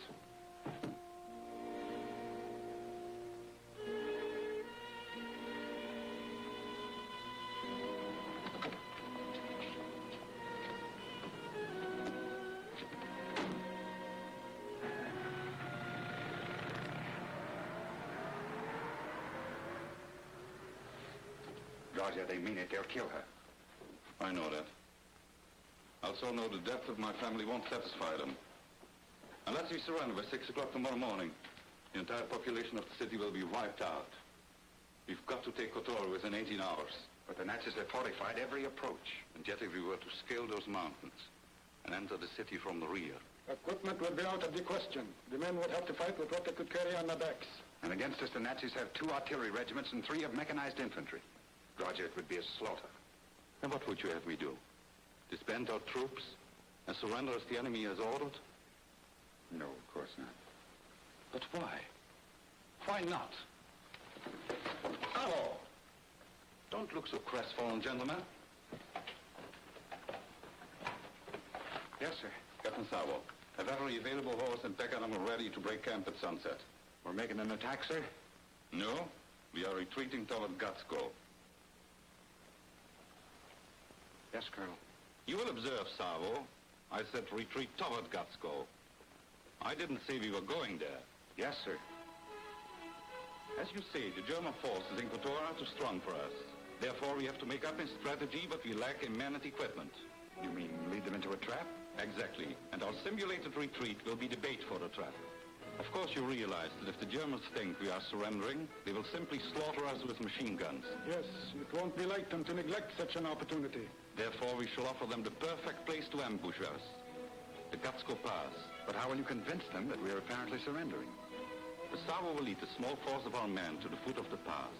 Draza, they mean it. They'll kill her. I know that. I also know the death of my family won't satisfy them. Unless we surrender by 6 o'clock tomorrow morning, the entire population of the city will be wiped out. We've got to take Kotor within 18 hours. But the Nazis have fortified every approach. And yet if we were to scale those mountains and enter the city from the rear... Equipment would be out of the question. The men would have to fight with what they could carry on their backs. And against us, the Nazis have 2 artillery regiments and 3 of mechanized infantry. Roger, it would be a slaughter. And what would you have me do? Disband our troops and surrender as the enemy has ordered? No, of course not. But why? Why not? Hello! Don't look so crestfallen, gentlemen. Yes, sir. Captain Savo, have every available horse and pack animal ready to break camp at sunset. We're making an attack, sir? No, we are retreating toward Gatsko. Yes, Colonel. You will observe, Savo. I said retreat toward Gatsko. I didn't say we were going there. Yes, sir. As you say, the German forces in Kotor are too strong for us. Therefore, we have to make up in strategy, but we lack in men and equipment. You mean lead them into a trap? Exactly. And our simulated retreat will be the bait for the trap. Of course, you realize that if the Germans think we are surrendering, they will simply slaughter us with machine guns. Yes, it won't be like them to neglect such an opportunity. Therefore, we shall offer them the perfect place to ambush us. The Gatsko Pass. But how will you convince them that we are apparently surrendering? The Savo will lead a small force of our men to the foot of the pass.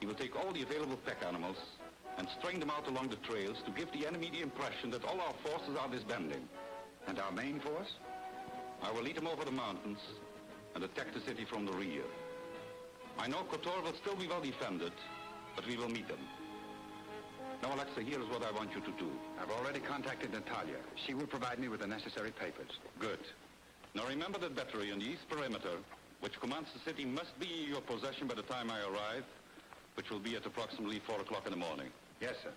He will take all the available pack animals and string them out along the trails to give the enemy the impression that all our forces are disbanding. And our main force? I will lead them over the mountains and attack the city from the rear. I know Kotor will still be well defended, but we will meet them. Now, Alexa, here is what I want you to do. I've already contacted Natalia. She will provide me with the necessary papers. Good. Now, remember that battery on the east perimeter, which commands the city, must be in your possession by the time I arrive, which will be at approximately 4 o'clock in the morning. Yes, sir.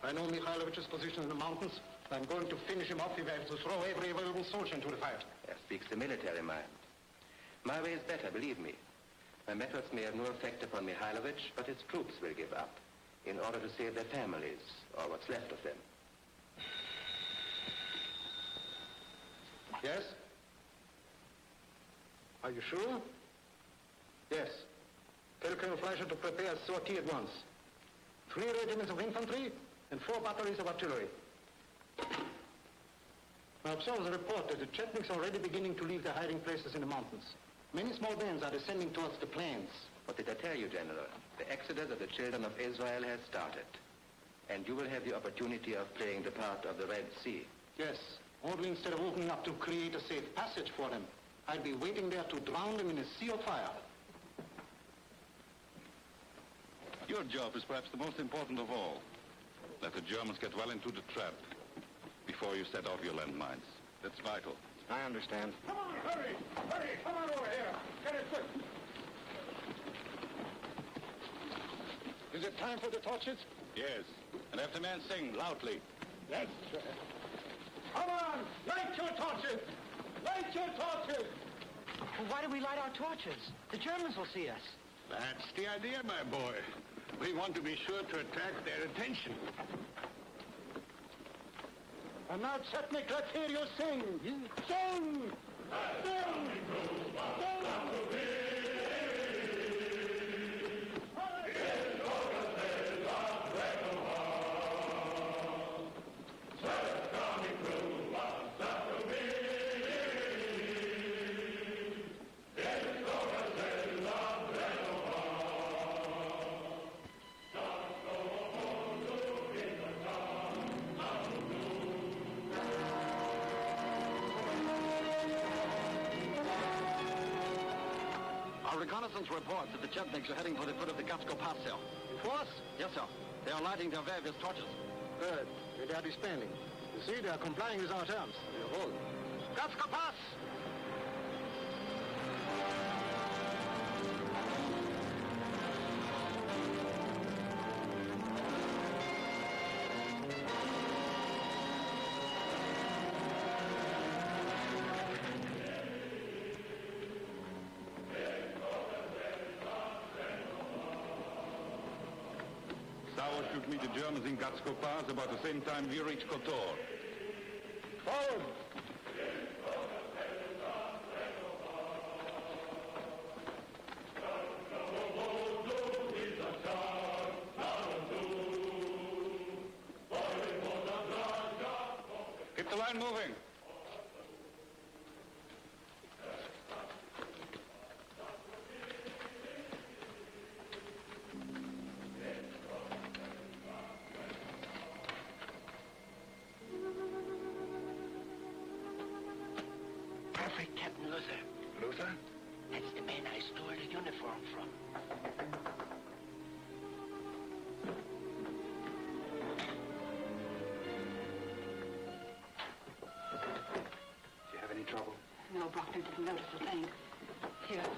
I know Mihailovic's position in the mountains. I'm going to finish him off if I have to throw every available soldier into the fire. There speaks the military mind. My way is better, believe me. My methods may have no effect upon Mihailovic, but his troops will give up in order to save their families, or what's left of them. Yes? Are you sure? Yes. Tell Colonel Fleischer to prepare a sortie at once. 3 regiments of infantry and 4 batteries of artillery. I observe the report that the Chetniks are already beginning to leave their hiding places in the mountains. Many small bands are descending towards the plains. What did I tell you, General? The exodus of the children of Israel has started. And you will have the opportunity of playing the part of the Red Sea. Yes, only instead of opening up to create a safe passage for them, I'd be waiting there to drown them in a sea of fire. Your job is perhaps the most important of all. Let the Germans get well into the trap before you set off your landmines. That's vital. I understand. Come on, hurry! Hurry! Come on over here! Get it quick! Is it time for the torches? Yes. And have the men sing loudly. Yes, sir. Come on! Light your torches! Light your torches! Well, why do we light our torches? The Germans will see us. That's the idea, my boy. We want to be sure to attract their attention. And now, Chetnik, let's hear you sing! Sing! Sing! Sing! reconnaissance reports that the Chetniks are heading for the foot of the Gatsko Pass, sir. Force? Yes, sir. They are lighting their various torches. Good. They are disbanding. You see, they are complying with our terms. Hold. Gatsko Pass! Sauer should meet the Germans in Gatsko Pass about the same time we reach Kotor. Forward! Keep the line moving. Perfect, Captain Luther. Luther? That's the man I stole the uniform from. Do you have any trouble? No, Brockner didn't notice a thing. Here.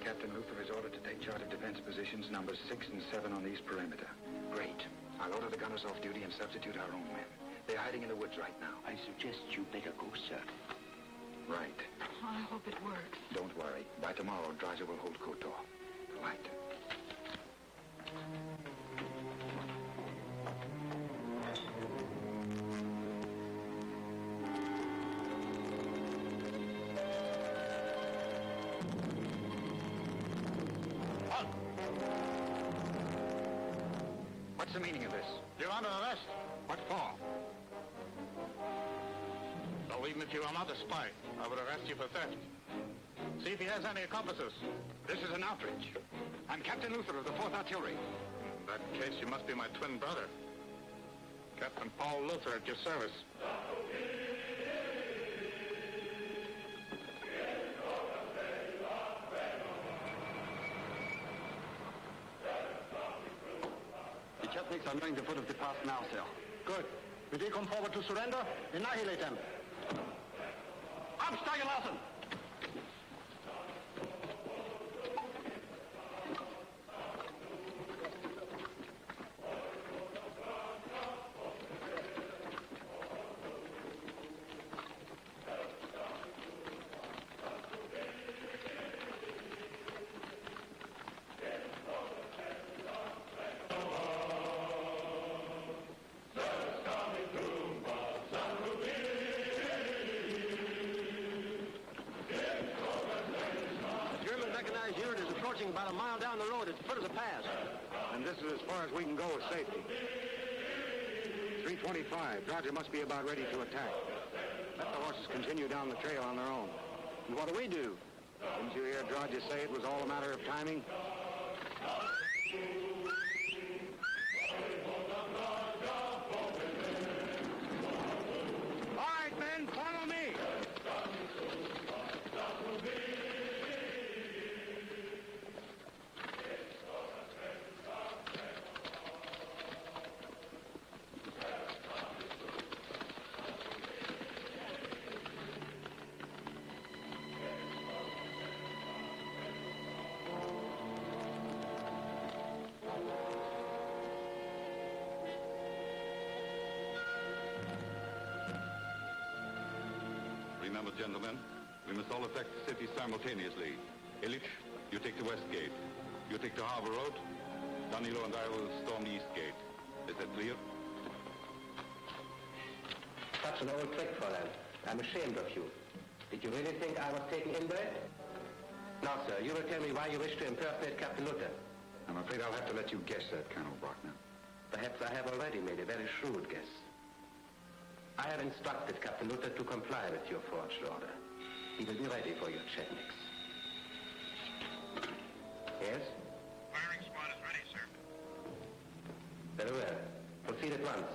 Captain Luther is ordered to take charge of defense positions numbers 6 and 7 on the east perimeter. Great. I'll order the gunners off duty and substitute our own men. They're hiding in the woods right now. I suggest you better go, sir. Right. I hope it works. Don't worry. By tomorrow, Draza will hold Kotor. Right. What's the meaning of this? You're under arrest. What for? So even if you are not a spy, I would arrest you for theft. See if he has any accomplices. This is an outrage. I'm Captain Luther of the 4th Artillery. In that case, you must be my twin brother. Captain Paul Luther at your service. The Chetniks are nearing the foot of the pass now, sir. Good. If they come forward to surrender, annihilate them. Absteigen lassen! About a mile down the road at the foot of the pass. And this is as far as we can go with safety. 3:25. Draza must be about ready to attack. Let the horses continue down the trail on their own. And what do we do? Didn't you hear Draza say it was all a matter of timing? All right, men, follow me. Remember, gentlemen, we must all attack the city simultaneously. Illich, you take the west gate. You take the harbor road. Danilo and I will storm the east gate. Is that clear? Such an old trick, Fräulein. I'm ashamed of you. Did you really think I was taking invade? Now, sir, you will tell me why you wish to impersonate Captain Luther. I'm afraid I'll have to let you guess that, Colonel Brockner. Perhaps I have already made a very shrewd guess. I have instructed Captain Luther to comply with your forged order. He will be ready for your Chetniks. Yes? Firing squad is ready, sir. Very well. Proceed at once.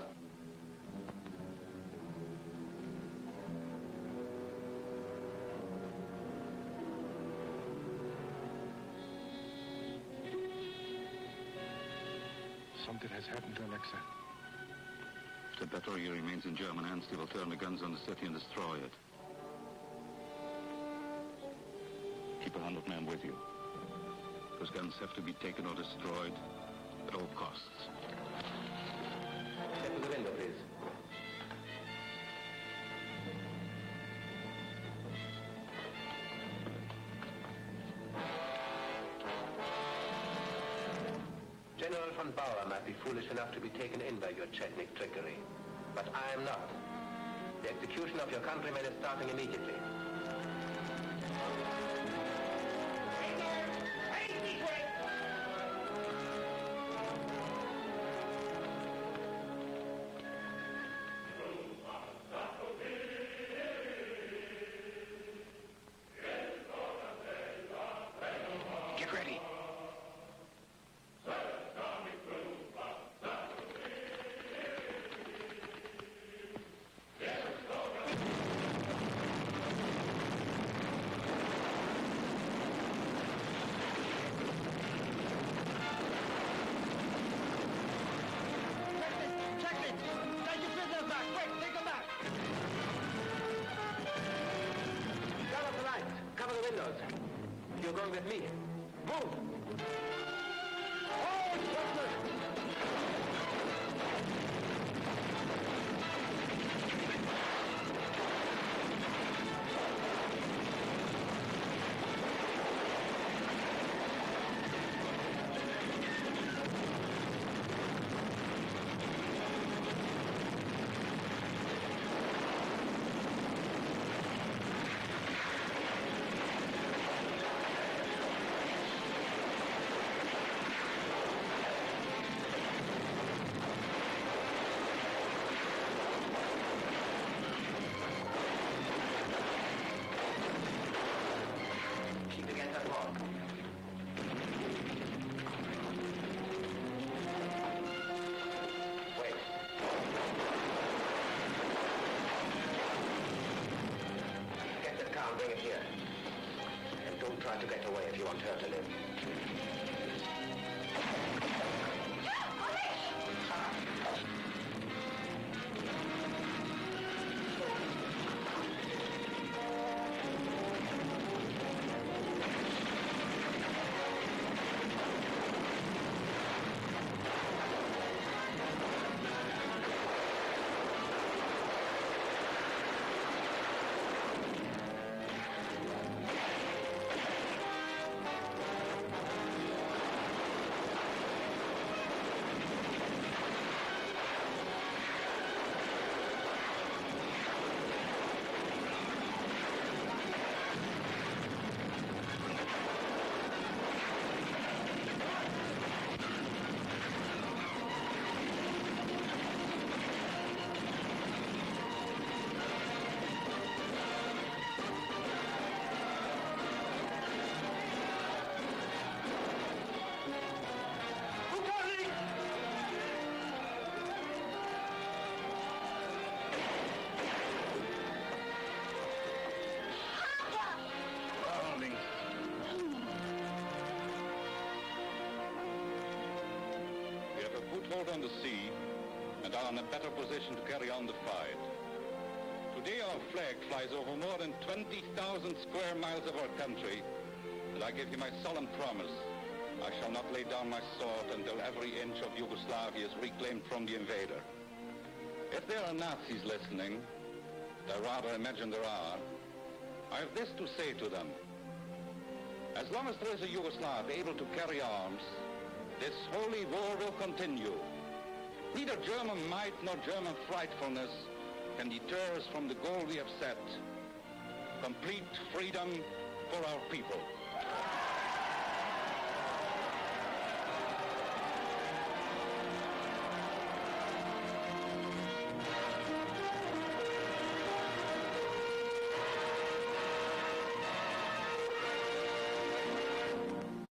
something has happened to Alexa. If the battery remains in German hands, they will turn the guns on the city and destroy it. Keep 100 men with you. Those guns have to be taken or destroyed at all costs. Step to the window, please. General von Bauer might be foolish enough to be taken in by your Chetnik trickery, but I am not. The execution of your countrymen is starting immediately. Get ready. Cover the windows. You're going with me. Move! Bring it here. And don't try to get away if you want her to live. On the sea and are in a better position to carry on the fight. Today our flag flies over more than 20,000 square miles of our country, and I give you my solemn promise, I shall not lay down my sword until every inch of Yugoslavia is reclaimed from the invader. If there are Nazis listening, and I rather imagine there are, I have this to say to them. As long as there is a Yugoslav able to carry arms, this holy war will continue. Neither German might nor German frightfulness can deter us from the goal we have set. Complete freedom for our people.